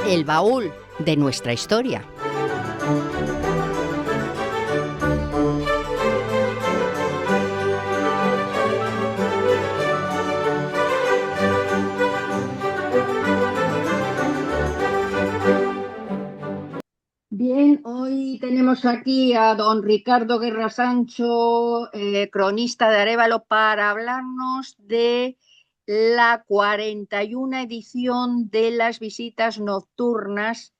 El baúl de nuestra historia. Bien, hoy tenemos aquí a don Ricardo Guerra Sancho, cronista de Arévalo, para hablarnos de la 41 edición de las visitas nocturnas,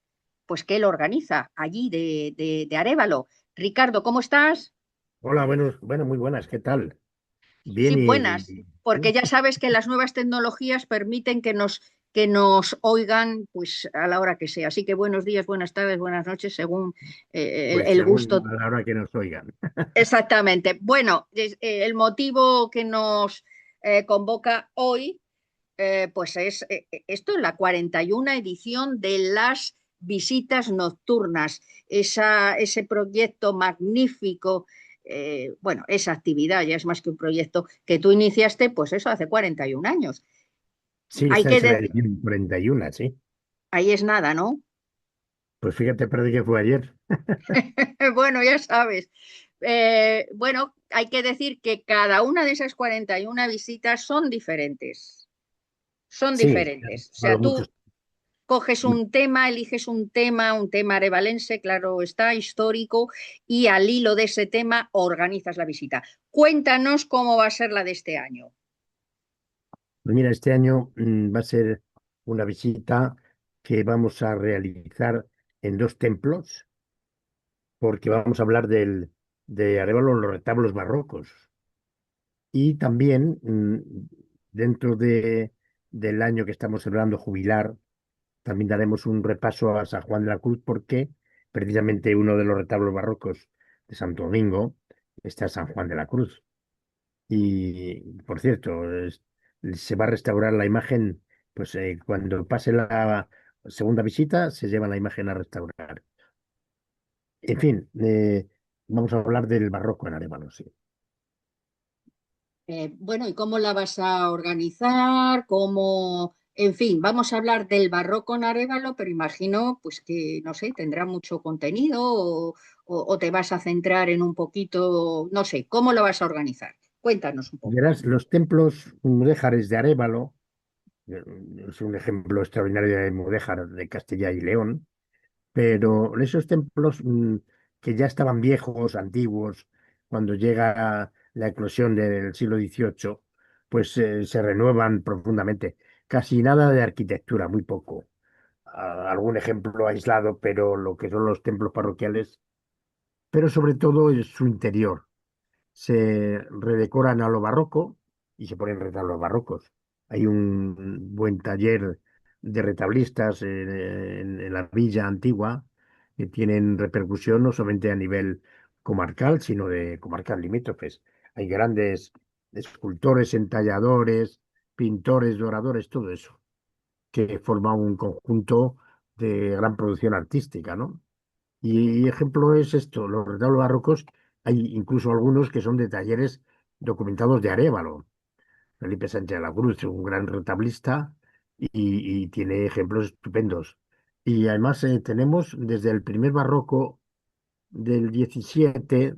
pues que él organiza allí de Arévalo. Ricardo, ¿cómo estás? Hola, bueno, muy buenas, ¿qué tal? Sí, Bien buenas, porque ¿sí? ya sabes que las nuevas tecnologías permiten que nos oigan pues a la hora que sea. Así que buenos días, buenas tardes, buenas noches, según el, Pues el según gusto. a la hora que nos oigan. Exactamente. Bueno, el motivo que nos convoca hoy, pues es esto, la 41 edición de las visitas nocturnas, ese proyecto magnífico, bueno, esa actividad ya es más que un proyecto que tú iniciaste, pues eso, hace 41 años. Sí, Hay esta que es la decir, edición 41, sí. ahí es nada, ¿no? Pues fíjate, perdí que fue ayer. Bueno, ya sabes. Bueno, hay que decir que cada una de esas 41 visitas son diferentes. Son Sí, diferentes. O he sea, tú muchos. coges un tema, eliges un tema arevalense, claro está, histórico, y al hilo de ese tema organizas la visita. Cuéntanos cómo va a ser la de este año. Pues mira, este año va a ser una visita que vamos a realizar en dos templos, porque vamos a hablar de Arévalo, los retablos barrocos. Y también dentro del año que estamos celebrando jubilar, también daremos un repaso a San Juan de la Cruz porque precisamente uno de los retablos barrocos de Santo Domingo está San Juan de la Cruz. Y por cierto, se va a restaurar la imagen, pues cuando pase la segunda visita se lleva la imagen a restaurar. En fin, vamos a hablar del barroco en Arévalo, sí. Bueno, ¿y cómo la vas a organizar? ¿Cómo? En fin, vamos a hablar del barroco en Arévalo, pero imagino pues que, no sé, tendrá mucho contenido o te vas a centrar en un poquito, no sé, ¿cómo lo vas a organizar? Cuéntanos un poco. Verás, los templos mudéjares de Arévalo, eh, es un ejemplo extraordinario de mudéjar de Castilla y León, pero esos templos que ya estaban viejos, antiguos, cuando llega la eclosión del siglo XVIII, pues se renuevan profundamente. Casi nada de arquitectura, muy poco. Algún ejemplo aislado, pero lo que son los templos parroquiales, pero sobre todo es su interior. Se redecoran a lo barroco y se ponen retablos barrocos. Hay un buen taller de retablistas en la villa antigua que tienen repercusión no solamente a nivel comarcal, sino de comarcas limítrofes. Hay grandes escultores, entalladores, pintores, doradores, todo eso, que forma un conjunto de gran producción artística, ¿no? Y ejemplo es esto, los retablos barrocos, hay incluso algunos que son de talleres documentados de Arévalo. Felipe Sánchez de la Cruz es un gran retablista y tiene ejemplos estupendos. Y además tenemos desde el primer barroco del 17,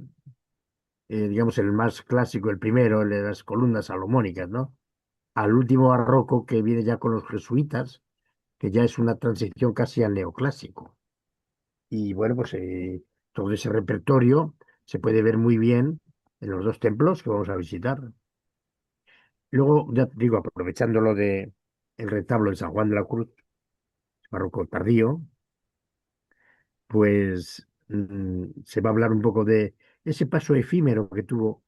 digamos el más clásico, el primero, el de las columnas salomónicas, ¿no? Al último barroco que viene ya con los jesuitas, que ya es una transición casi al neoclásico. Y bueno, pues todo ese repertorio se puede ver muy bien en los dos templos que vamos a visitar. Luego, ya te digo, aprovechando lo de el retablo de San Juan de la Cruz, barroco tardío, pues se va a hablar un poco de ese paso efímero que tuvo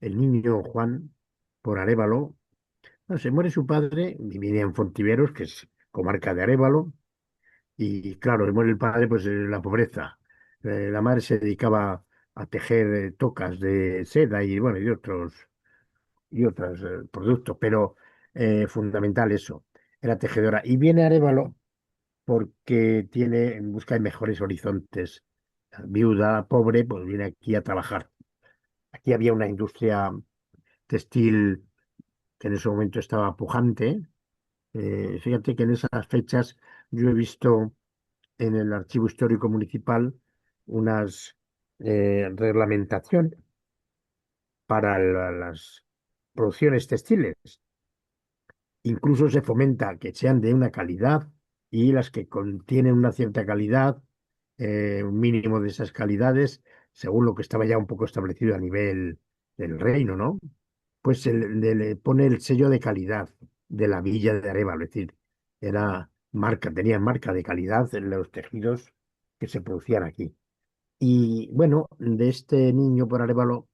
el niño Juan por Arévalo. No, se muere su padre, vivía en Fontiveros, que es comarca de Arévalo, y claro, se muere el padre, pues la pobreza. La madre se dedicaba a tejer tocas de seda y bueno, y otros productos, pero fundamental eso, era tejedora. Y viene a Arévalo porque tiene en busca de mejores horizontes. Viuda, pobre, pues viene aquí a trabajar. Aquí había una industria textil que en ese momento estaba pujante. Fíjate que en esas fechas yo he visto en el Archivo Histórico Municipal unas reglamentaciones para las producciones textiles. Incluso se fomenta que sean de una calidad y las que contienen una cierta calidad, un mínimo de esas calidades, según lo que estaba ya un poco establecido a nivel del reino, ¿no? Pues le pone el sello de calidad de la Villa de Arévalo, es decir, era marca, tenía marca de calidad en los tejidos que se producían aquí. Y bueno, de este niño por Arévalo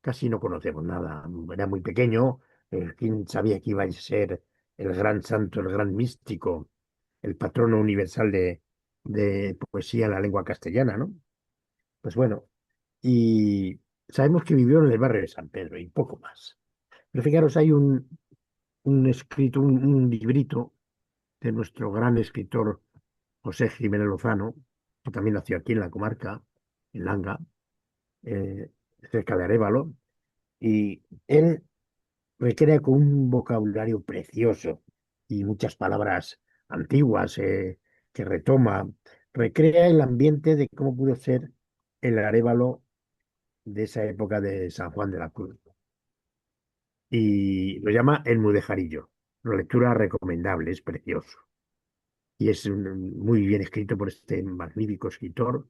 casi no conocemos nada. Era muy pequeño. ¿Quién sabía que iba a ser el gran santo, el gran místico, el patrono universal de poesía en la lengua castellana, ¿no? Pues bueno, y sabemos que vivió en el barrio de San Pedro y poco más. Pero fijaros, hay un escrito, un librito de nuestro gran escritor José Jiménez Lozano, que también nació aquí en la comarca, en Langa, eh, cerca de Arévalo, y él recrea con un vocabulario precioso y muchas palabras antiguas que retoma, recrea el ambiente de cómo pudo ser el Arévalo de esa época de San Juan de la Cruz. Y lo llama El Mudejarillo. Una lectura recomendable, es precioso. Y es muy bien escrito por este magnífico escritor,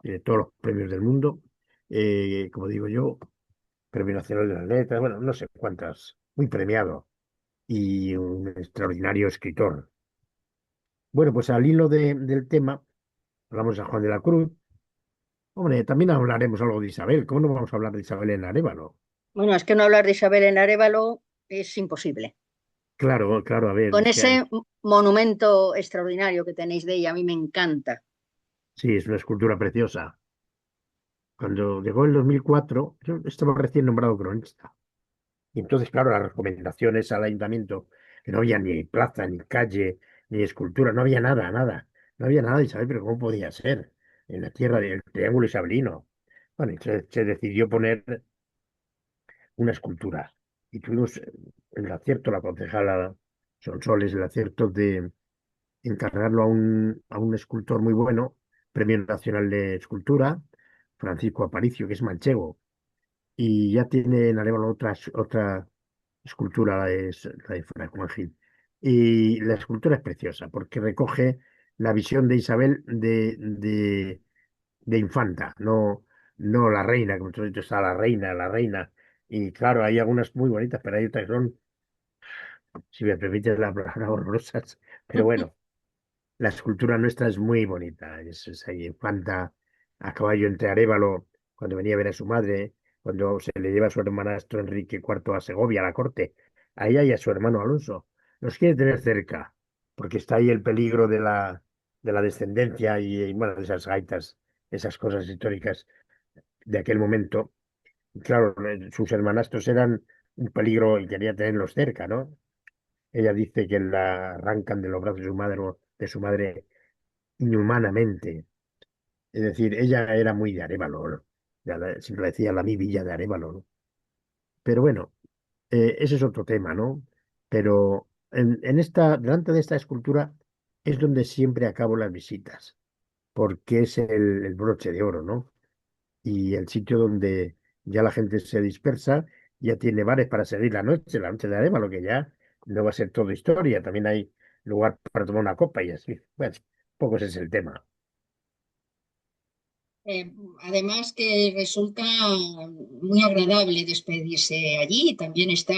de todos los premios del mundo. Como digo yo, Premio Nacional de las Letras, bueno, no sé cuántas, muy premiado y un extraordinario escritor. Bueno, pues al hilo del tema, hablamos de Juan de la Cruz. Hombre, también hablaremos algo de Isabel. ¿Cómo no vamos a hablar de Isabel en Arévalo? Bueno, es que no hablar de Isabel en Arévalo es imposible. Claro, claro, a ver, Con es que ese monumento extraordinario que tenéis de ella, a mí me encanta. sí, es una escultura preciosa. Cuando llegó el 2004, yo estaba recién nombrado cronista. Y entonces, claro, las recomendaciones al ayuntamiento, que no había ni plaza, ni calle, ni escultura, no había nada, nada. No había nada, y sabes, pero ¿cómo podía ser? En la tierra del Triángulo Isabelino. Bueno, y se decidió poner una escultura. Y tuvimos el acierto, la concejala Sonsoles, el acierto de encargarlo a un escultor muy bueno, Premio Nacional de Escultura, Francisco Aparicio, que es manchego. Y ya tiene en Arévalo otra escultura, la de Franco Gil. Y la escultura es preciosa porque recoge la visión de Isabel de infanta, no la reina, como tú has dicho, está la reina, la reina. Y claro, hay algunas muy bonitas, pero hay otras que son, si me permites la palabra, horrorosas. Pero bueno, la escultura nuestra es muy bonita. Es ahí infanta a caballo entre Arévalo, cuando venía a ver a su madre, cuando se le lleva a su hermanastro Enrique IV a Segovia, a la corte, a ella y a su hermano Alonso. Los quiere tener cerca, porque está ahí el peligro de la descendencia bueno, de esas gaitas, esas cosas históricas de aquel momento. Claro, sus hermanastros eran un peligro y quería tenerlos cerca, ¿no? Ella dice que la arrancan de los brazos de su madre inhumanamente. Es decir, ella era muy de Arévalo, ¿no? Siempre decía la mi villa de Arévalo, ¿no? Pero bueno, ese es otro tema, ¿no? Pero delante de esta escultura es donde siempre acabo las visitas, porque es el broche de oro, ¿no? Y el sitio donde ya la gente se dispersa, ya tiene bares para seguir la noche de Arévalo, que ya no va a ser todo historia, también hay lugar para tomar una copa y así. Bueno, poco ese es el tema. Eh, Además que resulta muy agradable despedirse allí. También está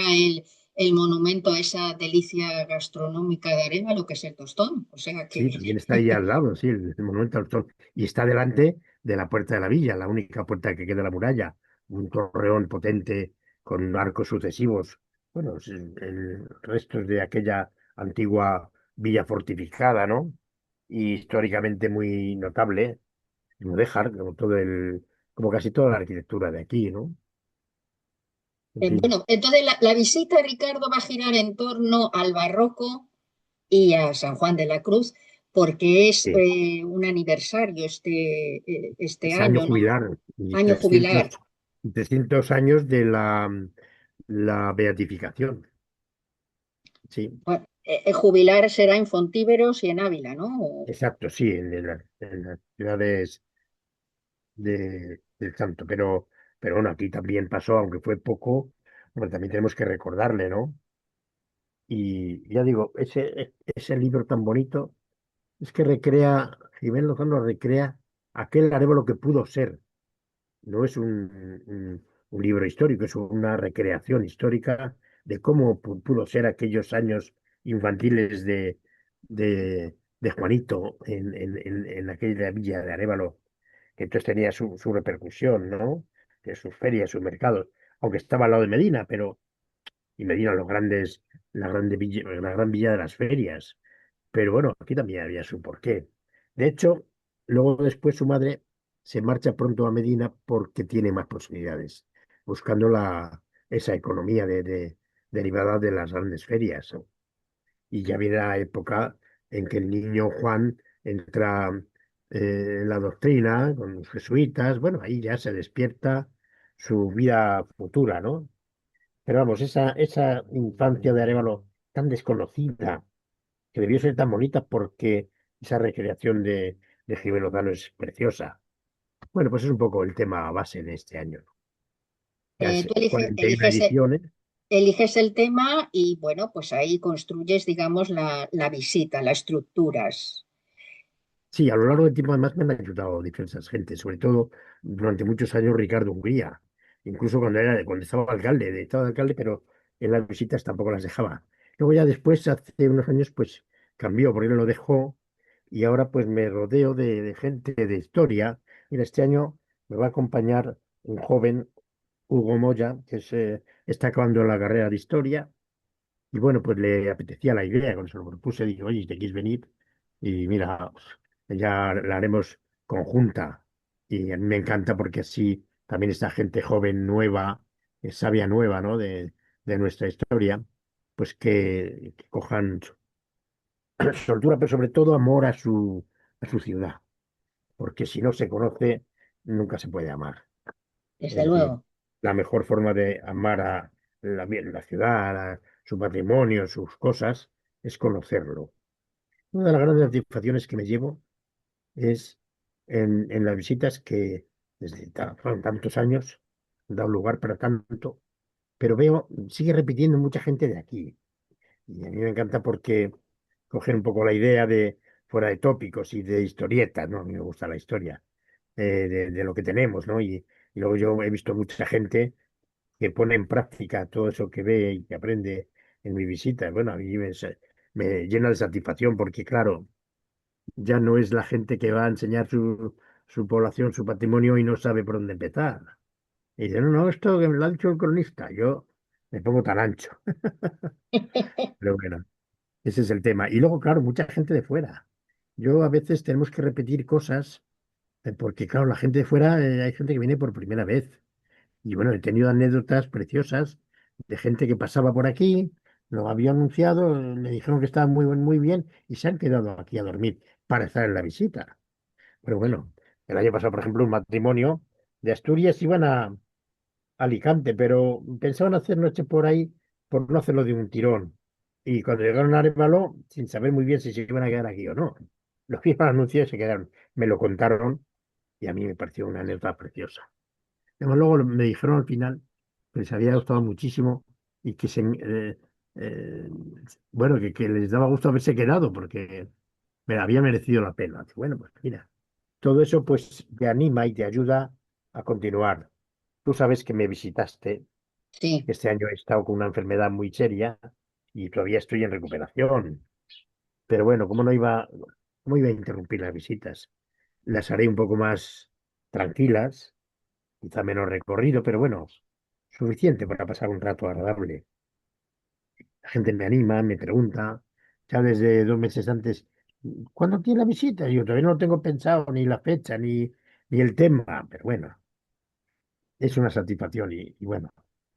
el monumento a esa delicia gastronómica de Arévalo, que es el tostón. O sea Sí, que también está ahí al lado, sí, el monumento al sol. Y está delante de la puerta de la villa, la única puerta que queda de la muralla. Un torreón potente con arcos sucesivos. Bueno, restos de aquella antigua villa fortificada, ¿no? Y históricamente muy notable. Mudéjar, como casi toda la arquitectura de aquí, ¿no? En fin, bueno, entonces la visita, Ricardo, va a girar en torno al barroco y a San Juan de la Cruz, porque es sí. un aniversario este Es año año, ¿no? jubilar y Año jubilar. 300 años de la beatificación. sí, Bueno, jubilar será en Fontíveros y en Ávila, ¿no? exacto, sí, en las ciudades del santo, pero bueno, aquí también pasó, aunque fue poco, bueno, también tenemos que recordarle, ¿no? Y ya digo, ese libro tan bonito es que recrea, Jiménez Lozano recrea aquel Arévalo que pudo ser. No es un libro histórico, es una recreación histórica de cómo pudo ser aquellos años infantiles de Juanito en aquella villa de Arévalo, que entonces tenía su repercusión, ¿no? De sus ferias, sus mercados, aunque estaba al lado de Medina, pero y Medina la gran villa de las ferias. Pero bueno, aquí también había su porqué. De hecho, luego después su madre se marcha pronto a Medina porque tiene más posibilidades, buscando esa economía derivada de las grandes ferias. Y ya viene la época en que el niño Juan entra en la doctrina con los jesuitas. Bueno, ahí ya se despierta su vida futura, ¿no? Pero vamos, esa infancia de Arévalo tan desconocida, que debió ser tan bonita porque esa recreación de Jiménez Lozano es preciosa. Bueno, pues es un poco el tema base de este año, ¿no? Ya es Tú 41 ediciones. eliges el tema y bueno, pues ahí construyes, digamos, la visita, las estructuras. Sí, a lo largo del tiempo además me han ayudado diversas gentes, sobre todo durante muchos años Ricardo Hungría, incluso cuando estaba alcalde, estaba de alcalde, pero en las visitas tampoco las dejaba. Luego ya después, hace unos años, pues cambió, porque él lo dejó y ahora pues me rodeo de gente de historia. Mira, este año me va a acompañar un joven, Hugo Moya, está acabando la carrera de historia y bueno, pues le apetecía la idea, cuando se lo propuse, dije, oye, ¿te quieres venir? Y mira, ya la haremos conjunta. Y a mí me encanta porque así también esta gente joven, nueva, sabia nueva, ¿no? De nuestra historia, pues que cojan soltura, pero sobre todo amor a su ciudad. Porque si no se conoce, nunca se puede amar. Es Desde decir, luego. la mejor forma de amar a la ciudad, su patrimonio, sus cosas, es conocerlo. Una de las grandes satisfacciones que me llevo es en las visitas que desde fueron tantos años han dado lugar para tanto, pero veo, sigue repitiendo mucha gente de aquí. Y a mí me encanta porque coger un poco la idea de fuera de tópicos y de historietas, ¿no? A mí me gusta la historia de lo que tenemos, ¿no? Y luego yo he visto mucha gente que pone en práctica todo eso que ve y que aprende en mi visita. Bueno, a mí me llena de satisfacción porque, claro, ya no es la gente que va a enseñar su población, su patrimonio y no sabe por dónde empezar. Y dice, no, no, esto que me lo ha dicho el cronista, yo me pongo tan ancho. Pero bueno, ese es el tema. Y luego, claro, mucha gente de fuera. Yo a veces tenemos que repetir cosas porque, claro, la gente de fuera, hay gente que viene por primera vez. Y bueno, he tenido anécdotas preciosas de gente que pasaba por aquí, lo había anunciado, le dijeron que estaba muy bien y se han quedado aquí a dormir para estar en la visita. Pero bueno, el año pasado, por ejemplo, un matrimonio de Asturias iban a Alicante, pero pensaban hacer noche por ahí por no hacerlo de un tirón. Y cuando llegaron a Arévalo, sin saber muy bien si se iban a quedar aquí o no, los vieron anuncios y se quedaron. Me lo contaron y a mí me pareció una anécdota preciosa. Además, luego me dijeron al final que les había gustado muchísimo y eh, bueno, que les daba gusto haberse quedado porque me había merecido la pena. Bueno, pues mira, todo eso pues te anima y te ayuda a continuar. Tú sabes que me visitaste, Sí. que este año he estado con una enfermedad muy seria y todavía estoy en recuperación. Pero bueno, cómo iba a interrumpir las visitas? Las haré un poco más tranquilas, quizá menos recorrido, pero bueno, suficiente para pasar un rato agradable. La gente me anima, me pregunta, ya desde 2 meses antes, ¿cuándo tiene la visita? Y yo todavía no lo tengo pensado, ni la fecha, ni el tema, pero bueno, es una satisfacción y bueno,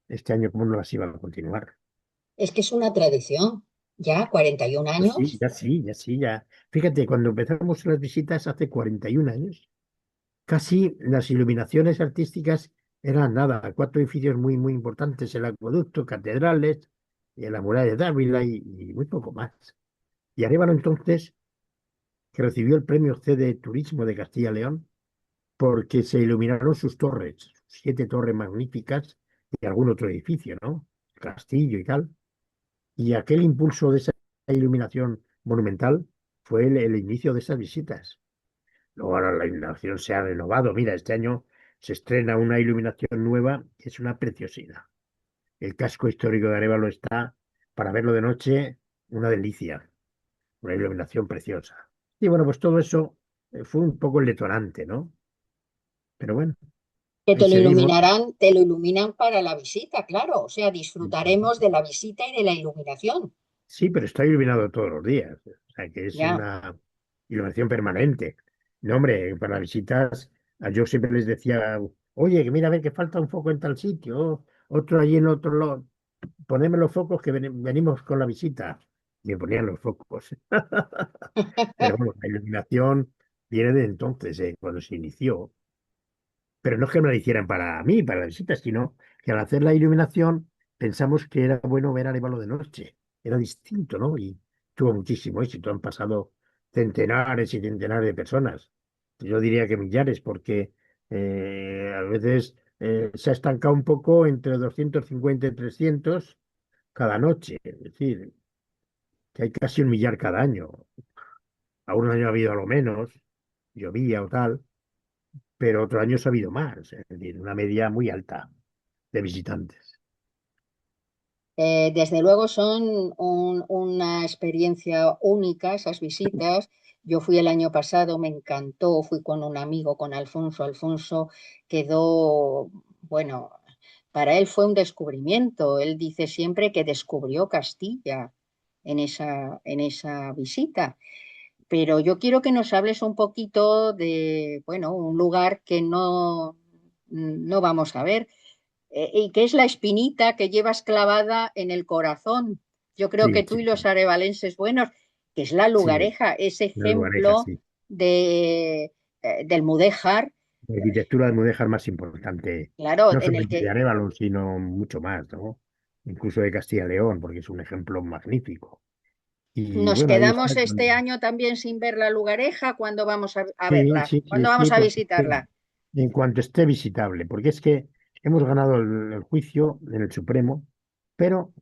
este año cómo no las iba a continuar. Es que es una tradición. Ya, 41 Pues sí, años. ya sí, ya sí, ya. Fíjate, cuando empezamos las visitas hace 41 años, casi las iluminaciones artísticas eran nada, 4 edificios muy importantes, el acueducto, catedrales. y en la muralla de Dávila y muy poco más. Y Arévalo entonces, que recibió el premio C de Turismo de Castilla y León, porque se iluminaron sus torres, 7 torres magníficas y algún otro edificio, ¿no? Castillo y tal. Y aquel impulso de esa iluminación monumental fue el inicio de esas visitas. Luego ahora la iluminación se ha renovado. Mira, este año se estrena una iluminación nueva que es una preciosidad. El casco histórico de Arévalo está, para verlo de noche, una delicia, una iluminación preciosa. Y bueno, pues todo eso fue un poco el detonante, ¿no? Pero bueno, Que ahí seguimos. te lo iluminan para la visita, claro. O sea, disfrutaremos de la visita y de la iluminación. Sí, pero está iluminado todos los días. O sea, que es Ya. una iluminación permanente. No, hombre, para visitas, yo siempre les decía, oye, que mira, a ver que falta un foco en tal sitio, otro allí en otro lado. Poneme los focos que venimos con la visita. Y me ponían los focos. Pero bueno, la iluminación viene de entonces, cuando se inició. Pero no es que me la hicieran para mí, para la visita, sino que al hacer la iluminación pensamos que era bueno ver Arévalo de noche. Era distinto, ¿no? Y tuvo muchísimo éxito. Han pasado centenares y centenares de personas. Yo diría que millares, porque a veces se ha estancado un poco entre 250 y 300 cada noche. Es decir, que hay casi un millar cada año. A un año ha habido a lo menos, llovía o tal, pero otro año ha habido más. Es decir, una media muy alta de visitantes. Desde luego son una experiencia única esas visitas. Yo fui el año pasado, me encantó, fui con un amigo, con Alfonso. Alfonso quedó, bueno, para él fue un descubrimiento. Él dice siempre que descubrió Castilla en esa visita. Pero yo quiero que nos hables un poquito de, bueno, un lugar que no vamos a ver y que es la espinita que llevas clavada en el corazón. Yo creo que Sí, tú sí, y los arevalenses buenos, que es la sí, lugareja, ese una lugareja, ejemplo sí. del mudéjar, La arquitectura de Mudéjar más importante, claro, no en el solamente de que Arévalo, sino mucho más, ¿no? Incluso de Castilla y León, porque es un ejemplo magnífico. Y nos bueno, ahí está. quedamos este año también sin ver la lugareja. ¿Cuándo vamos a Sí, verla? sí, sí, ¿Cuándo sí, vamos a porque visitarla? en cuanto esté visitable, porque es que hemos ganado el juicio en el Supremo, pero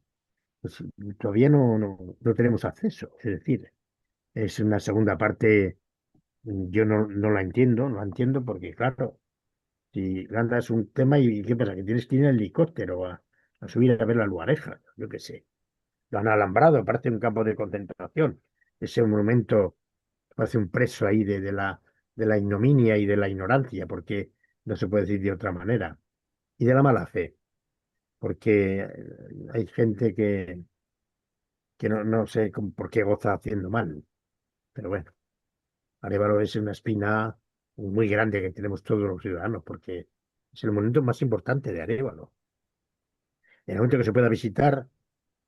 pues, todavía no tenemos acceso. Es decir, es una segunda parte, yo no la entiendo, no la entiendo porque, claro, si ganas un tema y ¿qué pasa? Que tienes que ir en helicóptero a subir a ver la lugareja, yo qué sé. Lo han alambrado, parece un campo de concentración. Ese monumento parece un preso ahí de la ignominia y de la ignorancia, porque no se puede decir de otra manera. Y de la mala fe, porque hay gente que no sé por qué goza haciendo mal. Pero bueno, Arévalo es una espina muy grande que tenemos todos los ciudadanos, porque es el monumento más importante de Arévalo. En el momento que se pueda visitar,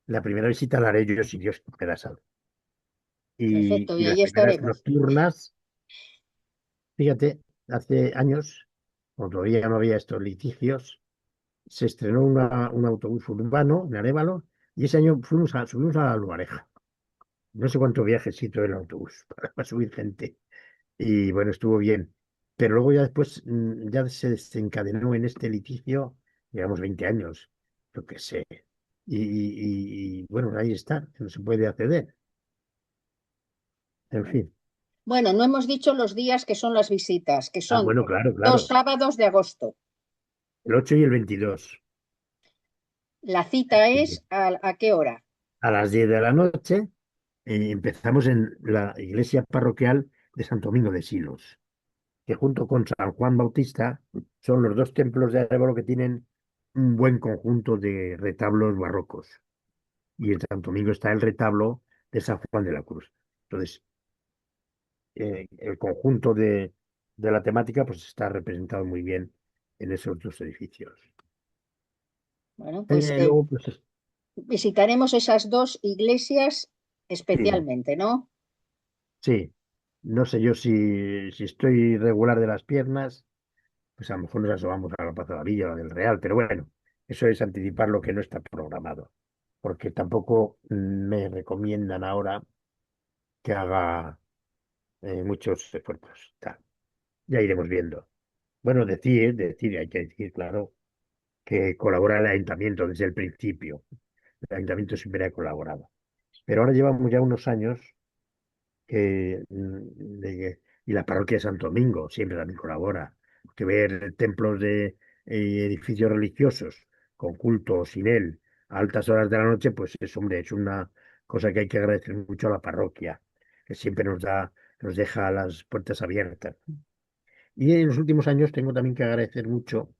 la primera visita la haré yo si Dios me da salud. Perfecto, Y y las ahí primeras estaremos. nocturnas, fíjate, hace años, cuando todavía no había estos litigios, se estrenó un autobús urbano en Arévalo y ese año subimos a la Luareja. No sé cuántos viajes hizo el autobús para subir gente. Y bueno, estuvo bien. Pero luego ya después ya se desencadenó en este litigio, digamos, 20 años, yo qué sé. Y bueno, ahí está, que no se puede acceder. En fin. Bueno, no hemos dicho los días que son las visitas, que Ah, son bueno, claro, dos claro. sábados de agosto. El 8 y el 22. La cita es a qué hora? A las 10 de la noche empezamos en la iglesia parroquial de Santo Domingo de Silos, que junto con San Juan Bautista son los dos templos de Arévalo que tienen un buen conjunto de retablos barrocos. Y en Santo Domingo está el retablo de San Juan de la Cruz. Entonces, el conjunto de la temática pues está representado muy bien en esos dos edificios. Bueno, pues Luego, pues visitaremos esas dos iglesias sí, especialmente, ¿no? sí. No sé yo si estoy regular de las piernas, pues a lo mejor nos asomamos a la Plaza de la Villa o la del Real, pero bueno, eso es anticipar lo que no está programado. porque tampoco me recomiendan ahora que haga muchos esfuerzos. Tal. Ya iremos viendo. Bueno, hay que decir, claro, que colabora el ayuntamiento desde el principio. El ayuntamiento siempre ha colaborado. Pero ahora llevamos ya unos años y la parroquia de Santo Domingo siempre también colabora. Que ver templos de edificios religiosos con culto sin él a altas horas de la noche, pues es, hombre, es una cosa que hay que agradecer mucho a la parroquia, que siempre nos deja las puertas abiertas. Y en los últimos años tengo también que agradecer mucho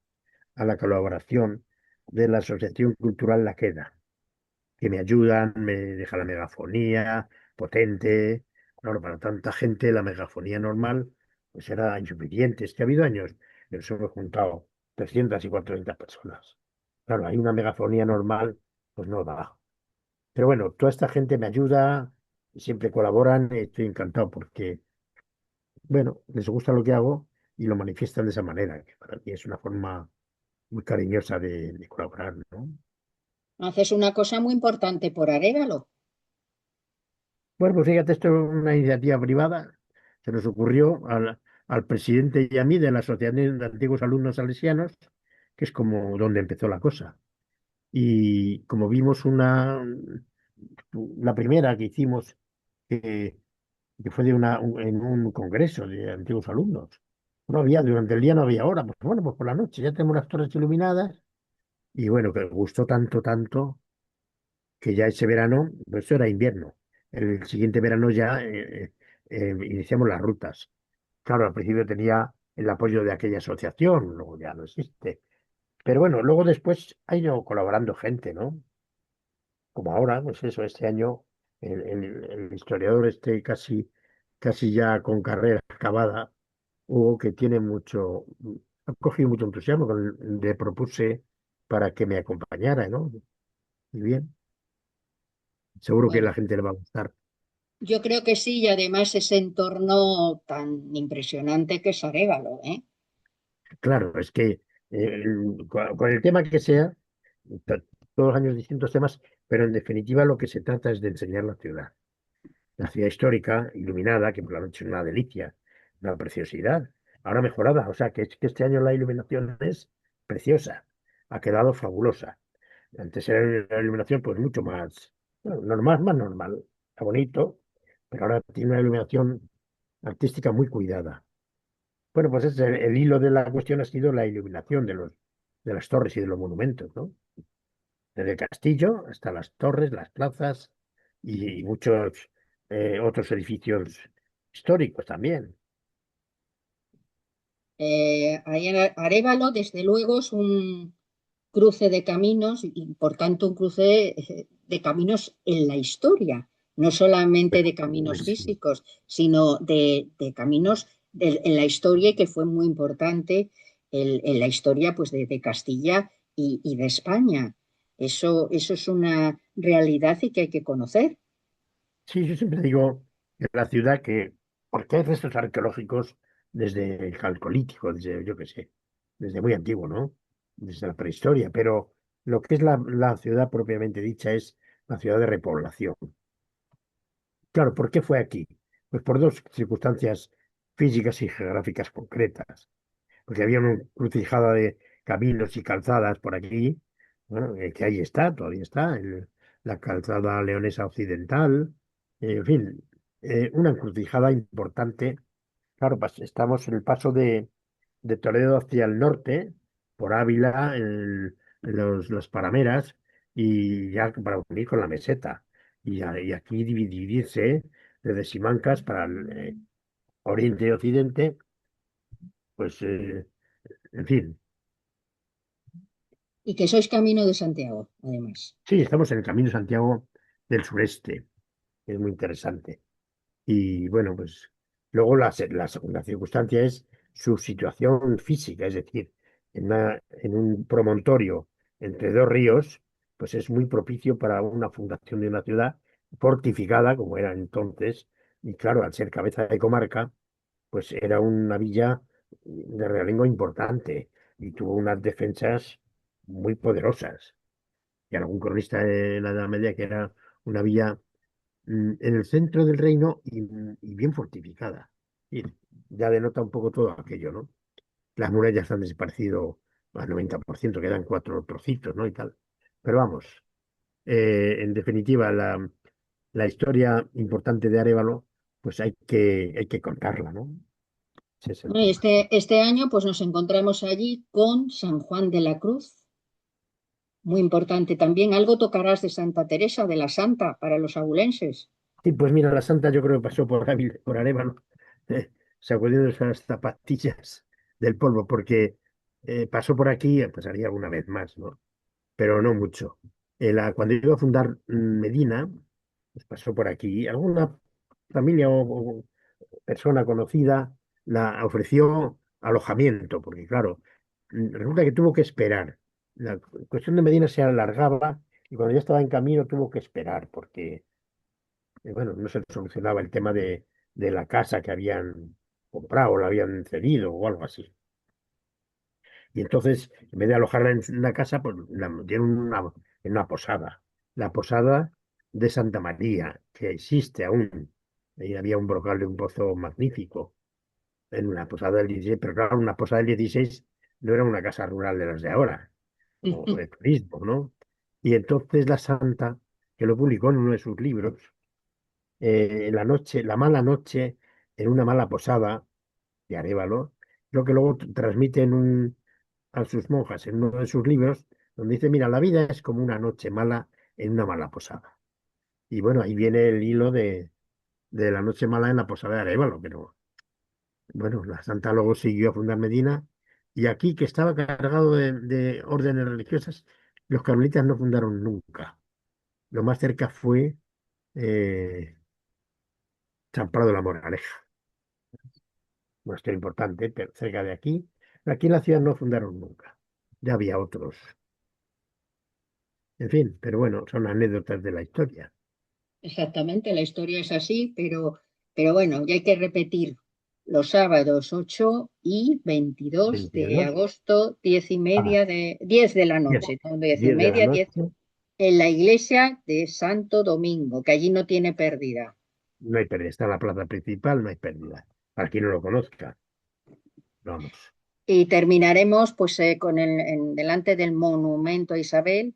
a la colaboración de la Asociación Cultural La Queda, que me ayudan, me deja la megafonía potente. Claro, para tanta gente la megafonía normal pues era insuficiente. Es que ha habido años que nos hemos juntado 300 y 400 personas. Claro, hay una megafonía normal, pues no da. Pero bueno, toda esta gente me ayuda, siempre colaboran, estoy encantado porque, bueno, les gusta lo que hago y lo manifiestan de esa manera, que para mí es una forma muy cariñosa de colaborar, ¿no? Haces una cosa muy importante por Arévalo. Bueno, pues fíjate, esto es una iniciativa privada. Se nos ocurrió al presidente y a mí de la Asociación de Antiguos Alumnos Salesianos, que es como donde empezó la cosa. Y como vimos la primera que hicimos, que, que fue en un congreso de antiguos alumnos. No había, durante el día no había hora. Pues bueno, pues por la noche ya tenemos las torres iluminadas. Y bueno, que gustó tanto, tanto que ya ese verano, pues eso era invierno. El siguiente verano ya iniciamos las rutas. Claro, al principio tenía el apoyo de aquella asociación, luego ya no existe. Pero bueno, luego después ha ido colaborando gente, ¿no? Como ahora, pues eso, este año el historiador este casi ya con carrera acabada, Hugo, que tiene ha cogido mucho entusiasmo, le propuse para que me acompañara, ¿no? Y bien, seguro que a Bueno, la gente le va a gustar. yo creo que sí, y además ese entorno tan impresionante que es Arévalo, ¿eh? Claro, es que con el tema que sea, to- todos los años distintos temas, pero en definitiva lo que se trata es de enseñar la ciudad histórica, iluminada, que por la noche es una delicia, una preciosidad. Ahora mejorada, o sea que es que este año la iluminación es preciosa, ha quedado fabulosa. Antes era una iluminación pues mucho más, bueno, normal, más normal, está bonito, pero ahora tiene una iluminación artística muy cuidada. Bueno, pues el hilo de la cuestión ha sido la iluminación de las torres y de los monumentos, ¿no? Desde el castillo hasta las torres, las plazas y muchos otros edificios históricos también. Ahí en Arévalo, desde luego, es un cruce de caminos y, por tanto, un cruce de caminos en la historia, no solamente Pues, de caminos pues, físicos, sino de caminos en la historia y que fue muy importante en la historia pues, de Castilla y de España. Eso es una realidad y que hay que conocer. sí, yo siempre digo en la ciudad que, porque hay restos arqueológicos desde el Calcolítico, desde, yo qué sé, desde muy antiguo, ¿no? Desde la prehistoria, pero lo que es la ciudad propiamente dicha es la ciudad de repoblación. Claro, ¿por qué fue aquí? Pues por dos circunstancias físicas y geográficas concretas. Porque había una crucijada de caminos y calzadas por aquí, bueno, que ahí está, todavía está, la calzada leonesa occidental, en fin, una encrucijada importante. Claro, estamos en el paso de Toledo hacia el norte, por Ávila, las Parameras, y ya para unir con la meseta. Y aquí dividirse desde Simancas para el oriente y occidente, pues, en fin. Y que sois camino de Santiago, además. Sí, estamos en el Camino de Santiago del Sureste, que es muy interesante. Y bueno, pues luego la segunda circunstancia es su situación física, es decir, en un promontorio entre dos ríos, pues es muy propicio para una fundación de una ciudad fortificada, como era entonces, y claro, al ser cabeza de comarca, pues era una villa de realengo importante y tuvo unas defensas muy poderosas. y algún cronista de la Edad Media, que era una villa en el centro del reino y bien fortificada. Y ya denota un poco todo aquello, ¿no? Las murallas han desaparecido al 90%, quedan cuatro trocitos, ¿no? Y tal. Pero vamos, en definitiva, la historia importante de Arévalo, pues hay que contarla, ¿no? Ese es el Bueno, y tema. este año pues nos encontramos allí con San Juan de la Cruz, muy importante también. Algo tocarás de Santa Teresa de la Santa para los abulenses. Sí, pues mira, la santa yo creo que pasó por Arévalo, sacudiendo esas zapatillas del polvo, porque pasó por aquí, pasaría alguna vez más, ¿no? Pero no mucho. Cuando iba a fundar Medina, pues pasó por aquí. Alguna familia o persona conocida la ofreció alojamiento, porque claro, resulta que tuvo que esperar. La cuestión de Medina se alargaba y cuando ya estaba en camino tuvo que esperar, porque bueno, no se solucionaba el tema de la casa que habían comprado o la habían cedido o algo así. Y entonces, en vez de alojarla en una casa, pues la metieron en una posada. La posada de Santa María, que existe aún. Ahí había un brocal de un pozo magnífico en una posada del 16, pero claro, una posada del 16 no era una casa rural de las de ahora, o de turismo, ¿no? Y entonces la santa, que lo publicó en uno de sus libros, la noche, la mala noche en una mala posada de Arévalo, lo que luego transmite a sus monjas en uno de sus libros, donde dice, mira, la vida es como una noche mala en una mala posada. Y bueno, ahí viene el hilo de la noche mala en la posada de Arévalo, pero bueno, la santa luego siguió a fundar Medina, y aquí, que estaba cargado de órdenes religiosas, los carmelitas no fundaron nunca. Lo más cerca fue eh, San Prado de la Moraleja, monasterio importante, pero cerca de aquí. Aquí en la ciudad no fundaron nunca. Ya había otros. En fin, pero bueno, son anécdotas de la historia. Exactamente, la historia es así, pero bueno, ya hay que repetir los sábados 8 y 22 de 22 agosto, 10 de la 10, noche, no 10 y 10 de la media, 10 noche. en la iglesia de Santo Domingo, que allí no tiene pérdida. No hay pérdida. Está en la plaza principal, no hay pérdida. Para quien no lo conozca, vamos. Y terminaremos pues delante del monumento a Isabel,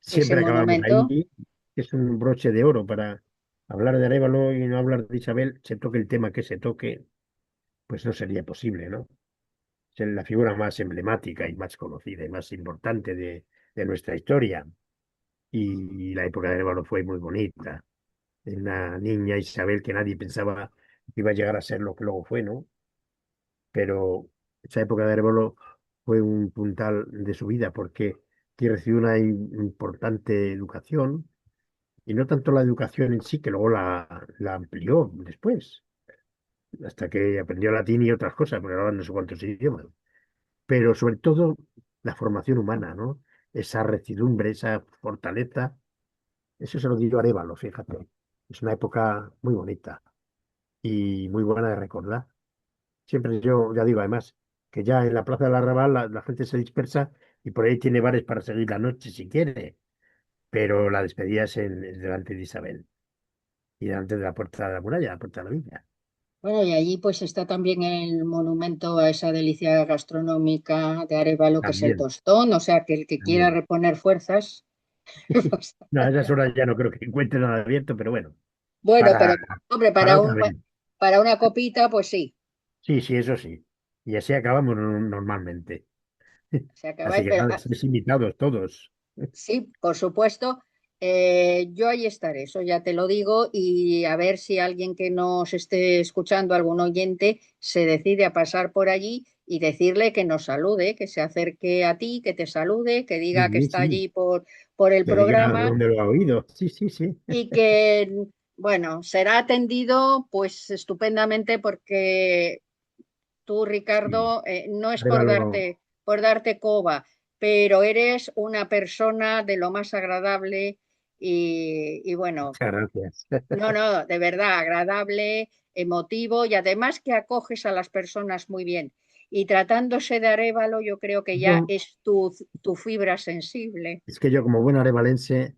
ese Siempre acabamos monumento. ahí. Es un broche de oro para hablar de Arévalo y no hablar de Isabel. Se toque el tema que se toque, pues no sería posible, ¿no? Es la figura más emblemática y más conocida y más importante de nuestra historia. Y la época de Arévalo fue muy bonita. Una niña Isabel que nadie pensaba que iba a llegar a ser lo que luego fue, ¿no? Pero esa época de Arévalo fue un puntal de su vida porque aquí recibió una importante educación y no tanto la educación en sí, que luego la amplió después, hasta que aprendió latín y otras cosas, porque ahora no sé cuántos idiomas, pero sobre todo la formación humana, ¿no? Esa recidumbre, esa fortaleza, eso se lo dio Arévalo, fíjate. Es una época muy bonita y muy buena de recordar. Siempre yo, ya digo, además, que ya en la Plaza del Arrabal la gente se dispersa y por ahí tiene bares para seguir la noche si quiere, pero la despedida es delante de Isabel y delante de la puerta de la muralla, la puerta de la villa. Bueno, y allí pues está también el monumento a esa delicia gastronómica de Arévalo que es el También, tostón, o sea que el que quiera también. reponer fuerzas, pues, No, a esas horas ya no creo que encuentre nada abierto, pero bueno, bueno, para, pero hombre, para otra vez. para una copita, pues sí, Sí, sí, eso sí. Y así acabamos normalmente. se acaba, Así que pero nada, estáis invitados todos. sí, por supuesto. Yo ahí estaré, eso ya te lo digo, y a ver si alguien que nos esté escuchando, algún oyente, se decide a pasar por allí y decirle que nos salude, que se acerque a ti, que te salude, que diga que Sí, está sí, allí por el que diga de programa dónde lo ha oído. Sí, sí, sí. y que, bueno, será atendido pues estupendamente porque tú, Sí. Ricardo, no es Arévalo, por darte coba, pero eres una persona de lo más agradable y bueno, muchas gracias. no, no, de verdad, agradable, emotivo y además que acoges a las personas muy bien. y tratándose de Arévalo, yo creo que ya Yo, es tu fibra sensible. es que yo como buen arevalense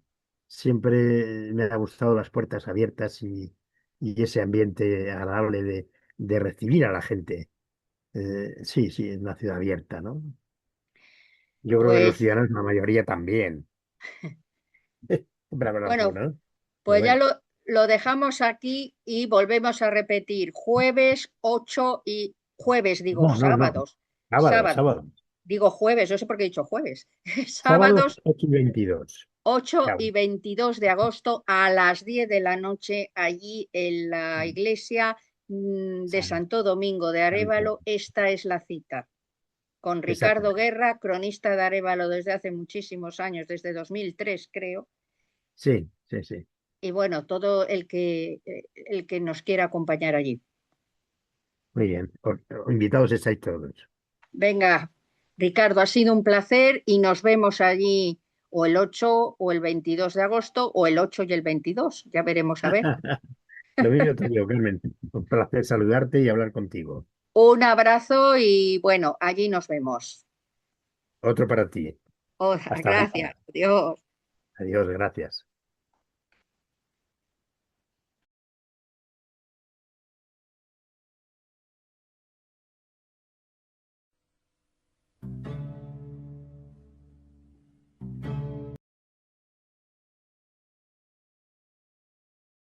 siempre me ha gustado las puertas abiertas y ese ambiente agradable de recibir a la gente. Sí, sí, es una ciudad abierta, ¿no? Yo creo que los Pues ciudadanos, la mayoría también. Siempre habrá bueno, alguna, ¿no? Pero pues ya bueno, lo dejamos aquí y volvemos a repetir jueves 8 y jueves, digo, no, no, no. sábados, Sábado, sábado, sábado. digo jueves, no sé por qué he dicho jueves, Sábados sábados 8:22. 8 Claro, y 22 de agosto a las 10 de la noche allí en la iglesia de San- Santo Domingo de Santo. Arévalo. Esta es la cita con Ricardo Exactamente. Guerra, cronista de Arévalo desde hace muchísimos años, desde 2003 creo. Sí, sí, sí. Y bueno, todo el que nos quiera acompañar allí. Muy bien. Invitados estáis todos. Venga, Ricardo, ha sido un placer y nos vemos allí o el 8 o el 22 de agosto o el 8 y el 22. Ya veremos a ver. Lo mismo te digo, Carmen. Un placer saludarte y hablar contigo. Un abrazo y bueno, allí nos vemos. Otro para ti. Oh, Hasta gracias, luego. Dios. Adiós, gracias.